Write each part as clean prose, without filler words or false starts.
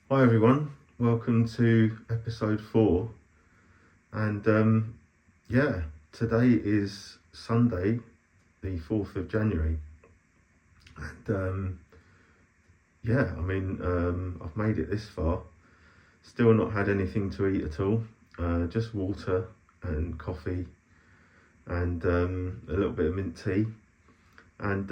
Hi everyone, welcome to episode 4. And today is Sunday, the 4th of January. And I've made it this far. Still not had anything to eat at all, just water and coffee and a little bit of mint tea. And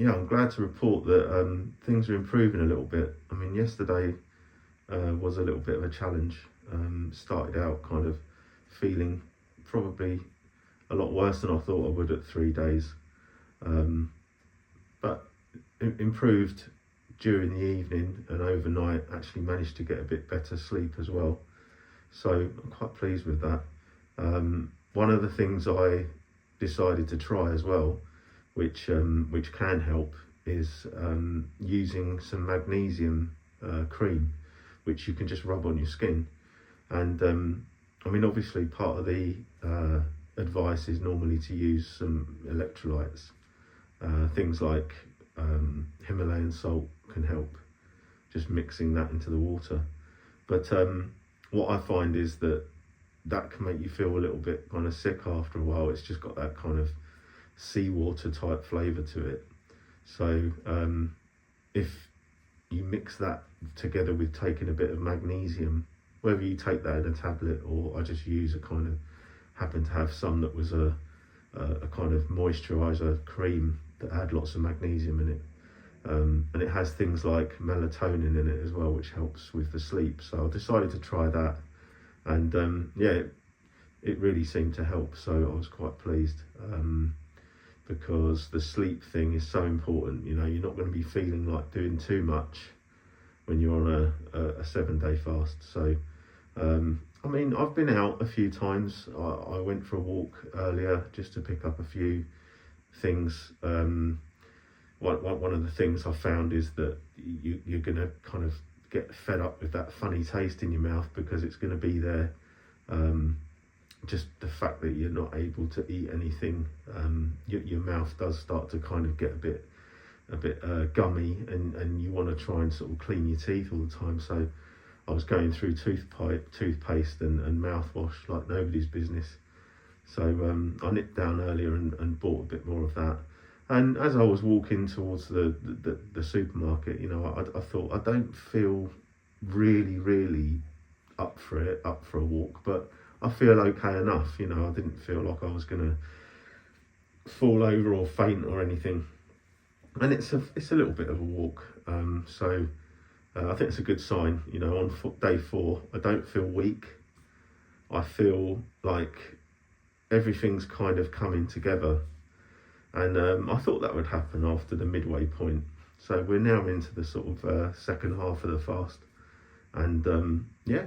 I'm glad to report that things are improving a little bit. I mean, yesterday was a little bit of a challenge. Started out kind of feeling probably a lot worse than I thought I would at 3 days, but improved during the evening and overnight. Actually managed to get a bit better sleep as well, so I'm quite pleased with that. One of the things I decided to try as well, which can help, is using some magnesium cream, which you can just rub on your skin. And obviously part of the advice is normally to use some electrolytes. Things like Himalayan salt can help, just mixing that into the water. But what I find is that can make you feel a little bit kind of sick after a while. It's just got that kind of seawater type flavour to it. So if you mix that together with taking a bit of magnesium, whether you take that in a tablet or I just use happen to have some that was a kind of moisturiser cream that had lots of magnesium in it. And it has things like melatonin in it as well, which helps with the sleep. So I decided to try that, and it really seemed to help. So I was quite pleased, because the sleep thing is so important. You know, you're not going to be feeling like doing too much when you're on a 7-day fast. So I've been out a few times. I went for a walk earlier just to pick up a few things. One of the things I found is that you're going to kind of get fed up with that funny taste in your mouth, because it's going to be there. Just the fact that you're not able to eat anything, your mouth does start to kind of get a bit gummy, and you want to try and sort of clean your teeth all the time. So I was going through toothpaste and mouthwash like nobody's business. So I nipped down earlier and bought a bit more of that. And as I was walking towards the supermarket, I thought, I don't feel really up for a walk, but I feel okay enough. I didn't feel like I was going to fall over or faint or anything. And it's a little bit of a walk, so I think it's a good sign. On day 4, I don't feel weak. I feel like everything's kind of coming together, and I thought that would happen after the midway point. So we're now into the sort of second half of the fast, and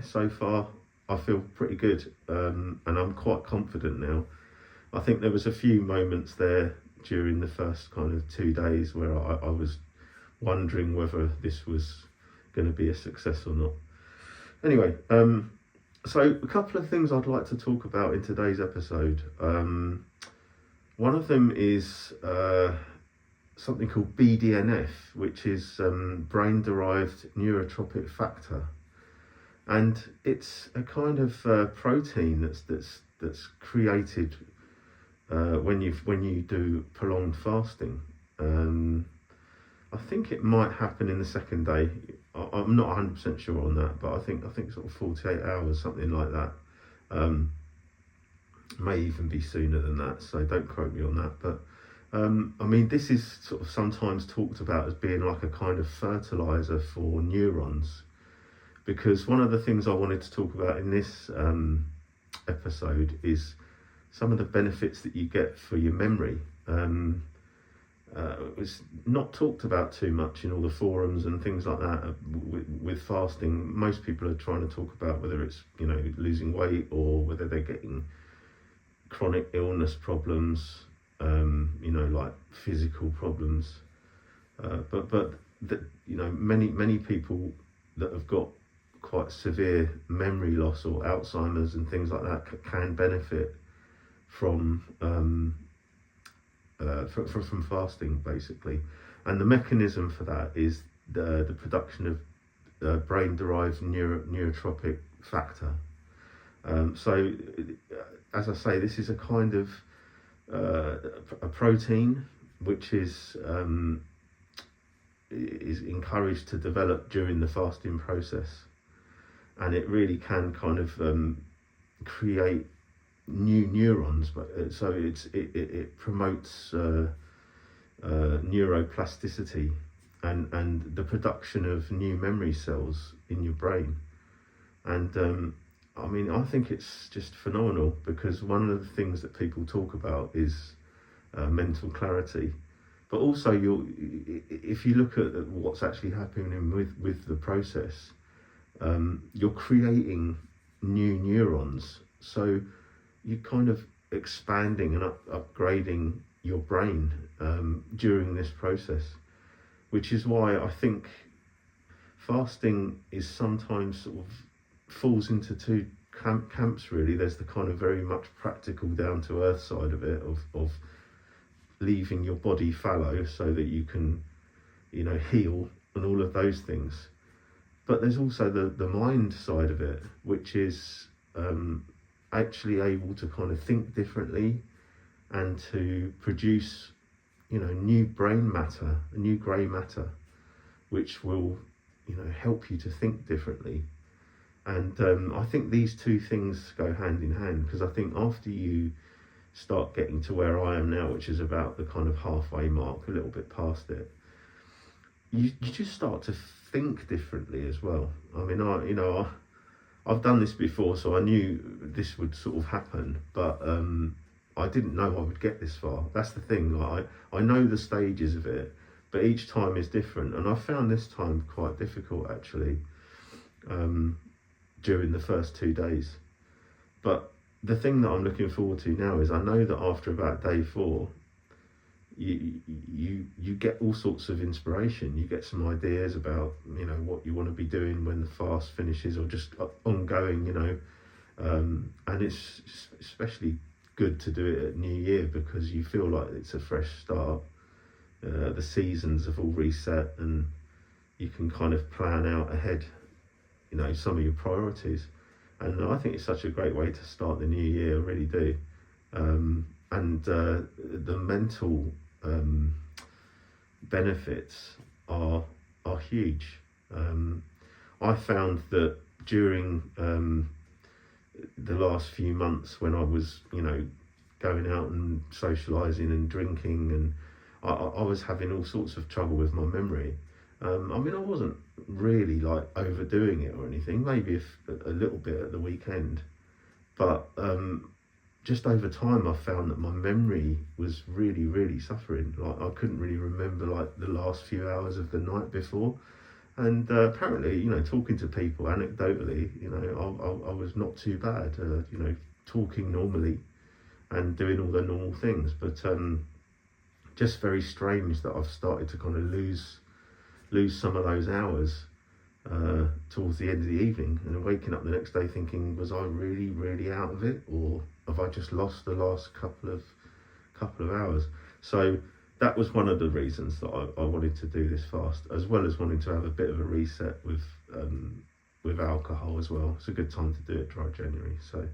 so far I feel pretty good, and I'm quite confident now. I think there was a few moments there during the first kind of 2 days where I was wondering whether this was going to be a success or not. Anyway, so a couple of things I'd like to talk about in today's episode. One of them is something called BDNF, which is brain-derived neurotropic factor. And it's a kind of protein that's created when you do prolonged fasting. I think it might happen in the second day. I'm not 100% sure on that, but I think sort of 48 hours, something like that. May even be sooner than that, so don't quote me on that. But this is sort of sometimes talked about as being like a kind of fertilizer for neurons, because one of the things I wanted to talk about in this episode is some of the benefits that you get for your memory. It's not talked about too much in all the forums and things like that. With fasting, most people are trying to talk about whether it's losing weight or whether they're getting chronic illness problems, like physical problems. But many people that have got quite severe memory loss or Alzheimer's and things like that can benefit from fasting, basically. And the mechanism for that is the production of brain-derived neurotropic factor. So, as I say, this is a kind of a protein which is encouraged to develop during the fasting process, and it really can kind of create new neurons. But so it promotes neuroplasticity and the production of new memory cells in your brain. And I mean, I think it's just phenomenal, because one of the things that people talk about is mental clarity. But also, if you look at what's actually happening with the process, you're creating new neurons. So you're kind of expanding and upgrading your brain during this process, which is why I think fasting is sometimes sort of falls into two camps really. There's the kind of very much practical, down to earth side of it, of leaving your body fallow so that you can, heal and all of those things. But there's also the mind side of it, which is actually able to kind of think differently and to produce, new brain matter, new grey matter, which will, help you to think differently. And I think these two things go hand in hand, because I think after you start getting to where I am now, which is about the kind of halfway mark, a little bit past it, you just start to think differently as well. I mean, I've done this before, so I knew this would sort of happen, but I didn't know I would get this far. That's the thing. Like, I know the stages of it, but each time is different, and I found this time quite difficult actually. During the first 2 days. But the thing that I'm looking forward to now is I know that after about day 4, you get all sorts of inspiration. You get some ideas about, what you want to be doing when the fast finishes, or just ongoing, and it's especially good to do it at New Year, because you feel like it's a fresh start. The seasons have all reset, and you can kind of plan out ahead, some of your priorities. And I think it's such a great way to start the new year, I really do. And the mental benefits are huge. I found that during the last few months, when I was, going out and socialising and drinking, and I was having all sorts of trouble with my memory. I mean, I wasn't really like overdoing it or anything, maybe a little bit at the weekend, but just over time I found that my memory was really, really suffering. Like, I couldn't really remember like the last few hours of the night before. And apparently, talking to people anecdotally, I was not too bad, talking normally and doing all the normal things. But just very strange that I've started to kind of lose some of those hours towards the end of the evening, and waking up the next day thinking, was I really, really out of it, or have I just lost the last couple of hours? So that was one of the reasons that I wanted to do this fast, as well as wanting to have a bit of a reset with alcohol as well. It's a good time to do it, dry January. So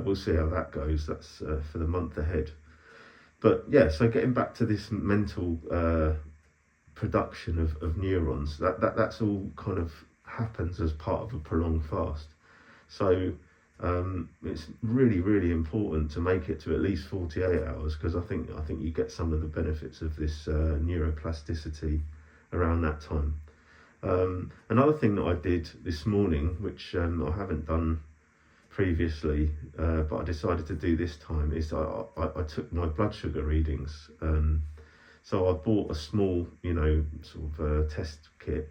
we'll see how that goes. That's for the month ahead. But yeah, so getting back to this mental production of neurons, that's all kind of happens as part of a prolonged fast. So it's really, really important to make it to at least 48 hours, because I think you get some of the benefits of this neuroplasticity around that time. Another thing that I did this morning, which I haven't done previously, but I decided to do this time, is I took my blood sugar readings. So I bought a small, sort of test kit,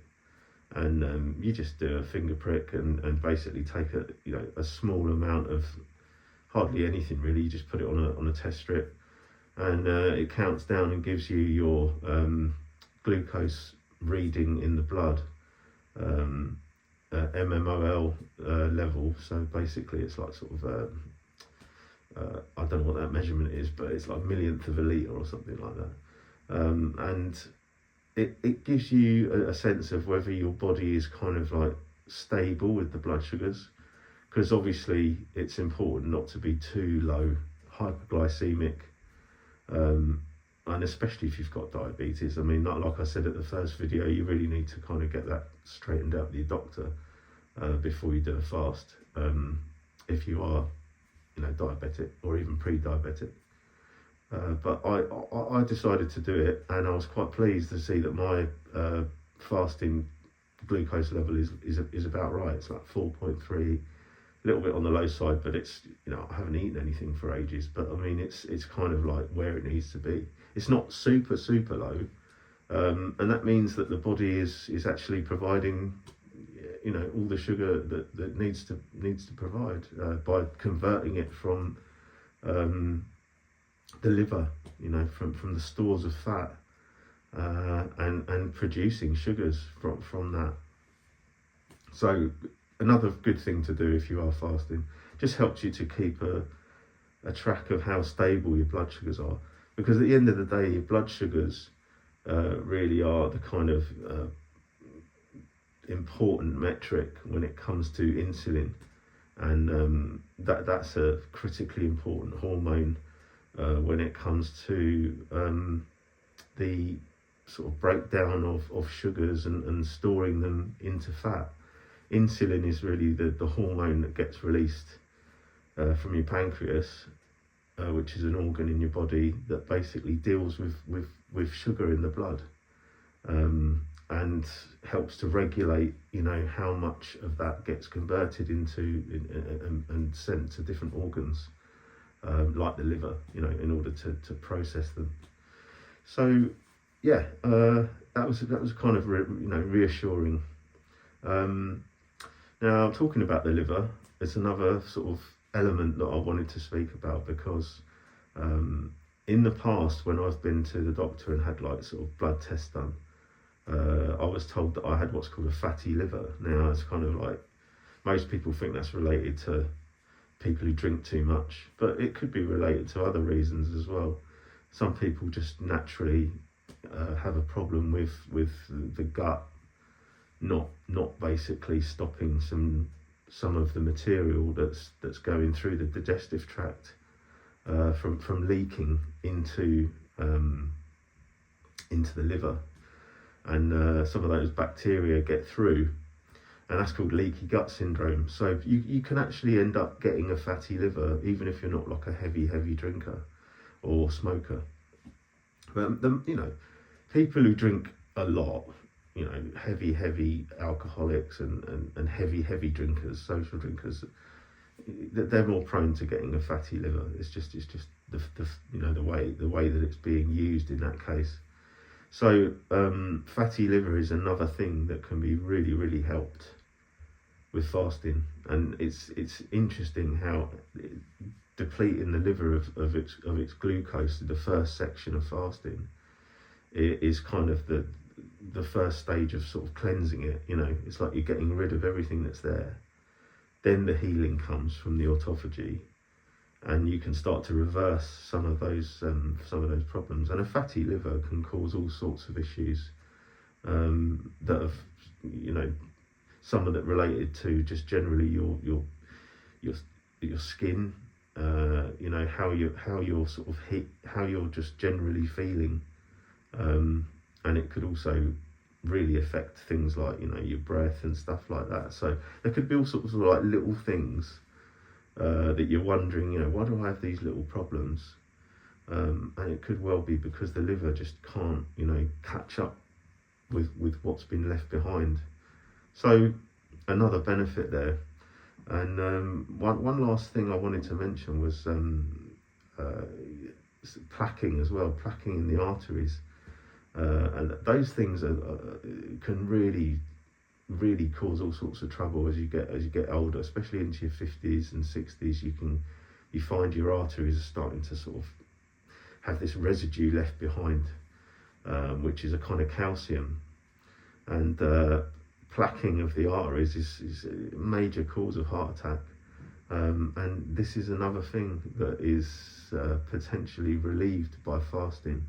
and you just do a finger prick and basically take a small amount of hardly anything really. You just put it on a test strip, and it counts down and gives you your glucose reading in the blood, mmol level. So basically it's like sort of I don't know what that measurement is, but it's like millionth of a litre or something like that. And it gives you a sense of whether your body is kind of like stable with the blood sugars, because obviously it's important not to be too low, hyperglycemic, and especially if you've got diabetes. I mean, like I said at the first video, you really need to kind of get that straightened out with your doctor before you do a fast, if you are, diabetic or even pre-diabetic. But I decided to do it, and I was quite pleased to see that my fasting glucose level is about right. It's like 4.3, a little bit on the low side, but it's, I haven't eaten anything for ages, but I mean, it's kind of like where it needs to be. It's not super low, and that means that the body is actually providing, all the sugar that needs to provide by converting it from the liver, from the stores of fat, and producing sugars from that. So another good thing to do if you are fasting, just helps you to keep a track of how stable your blood sugars are, because at the end of the day, your blood sugars really are the kind of important metric when it comes to insulin, and that's a critically important hormone when it comes to the sort of breakdown of sugars and storing them into fat. Insulin is really the hormone that gets released from your pancreas, which is an organ in your body that basically deals with sugar in the blood, and helps to regulate, how much of that gets converted into and sent to different organs, like the liver, in order to process them. So yeah, that was kind of reassuring. Now, talking about the liver, it's another sort of element that I wanted to speak about, because in the past, when I've been to the doctor and had like sort of blood tests done, I was told that I had what's called a fatty liver. Now, it's kind of like, most people think that's related to people who drink too much, but it could be related to other reasons as well. Some people just naturally have a problem with the gut not basically stopping some of the material that's going through the digestive tract from leaking into the liver, and some of those bacteria get through, and that's called leaky gut syndrome. So you can actually end up getting a fatty liver even if you're not like a heavy drinker or smoker. But people who drink a lot, heavy alcoholics and heavy drinkers, social drinkers, they're more prone to getting a fatty liver. It's just the way that it's being used in that case. So fatty liver is another thing that can be really helped with fasting, and it's interesting how depleting the liver of its glucose in the first section of fasting is kind of the first stage of sort of cleansing it. It's like you're getting rid of everything that's there. Then the healing comes from the autophagy, and you can start to reverse some of those problems. And a fatty liver can cause all sorts of issues that have, some of that related to just generally your skin, how you're sort of how you're just generally feeling, and it could also really affect things like your breath and stuff like that. So there could be all sorts of like little things that you're wondering, why do I have these little problems? And it could well be because the liver just can't, catch up with what's been left behind. So another benefit there. And one last thing I wanted to mention was plaquing as well, plaquing in the arteries. And those things can really cause all sorts of trouble as you get older, especially into your 50s and 60s. You find your arteries are starting to sort of have this residue left behind, which is a kind of calcium, and plaquing of the arteries is a major cause of heart attack, and this is another thing that is potentially relieved by fasting.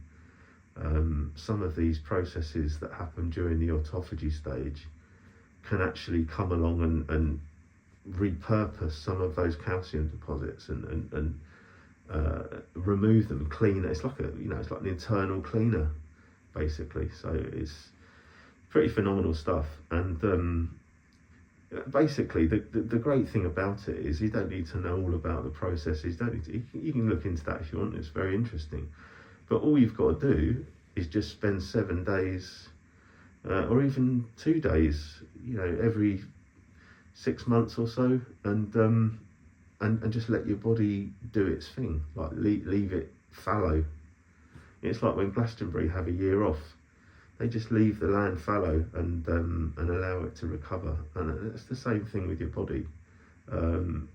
some of these processes that happen during the autophagy stage can actually come along and repurpose some of those calcium deposits and remove them, clean. It's like it's like an internal cleaner, basically. So it's pretty phenomenal stuff. And basically, the great thing about it is you don't need to know all about the processes. You can look into that if you want. It's very interesting. But all you've got to do is just spend 7 days, or even 2 days, every 6 months or so, and just let your body do its thing. Like leave it fallow. It's like when Glastonbury have a year off. They just leave the land fallow and allow it to recover. And it's the same thing with your body.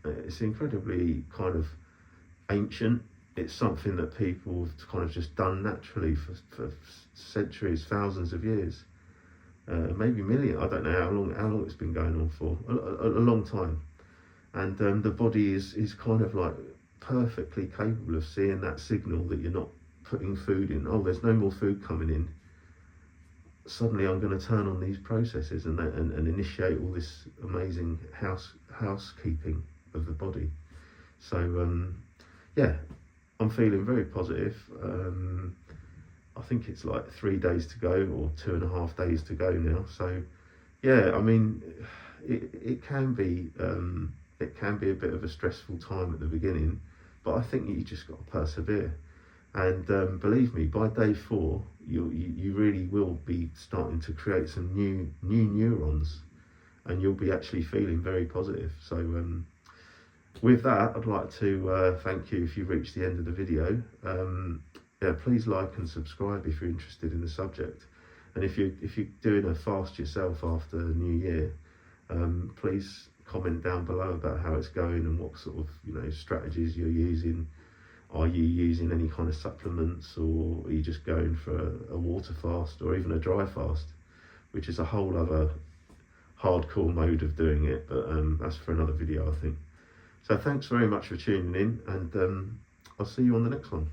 It's incredibly kind of ancient. It's something that people have kind of just done naturally for centuries, thousands of years, maybe millions. I don't know how long it's been going on for. A long time. And the body is kind of like perfectly capable of seeing that signal that you're not putting food in. Oh, there's no more food coming in. Suddenly I'm going to turn on these processes and initiate all this amazing housekeeping of the body. So yeah, I'm feeling very positive. I think it's like 3 days to go, or 2.5 days to go now. So yeah, I mean, it can be a bit of a stressful time at the beginning, but I think you just got to persevere. And believe me, by day 4, you really will be starting to create some new neurons, and you'll be actually feeling very positive. So with that, I'd like to thank you if you reached the end of the video. Yeah, please like and subscribe if you're interested in the subject. And if you're doing a fast yourself after the New Year, please comment down below about how it's going and what sort of strategies you're using. Are you using any kind of supplements, or are you just going for a water fast or even a dry fast, which is a whole other hardcore mode of doing it, but that's for another video, I think. So thanks very much for tuning in, and I'll see you on the next one.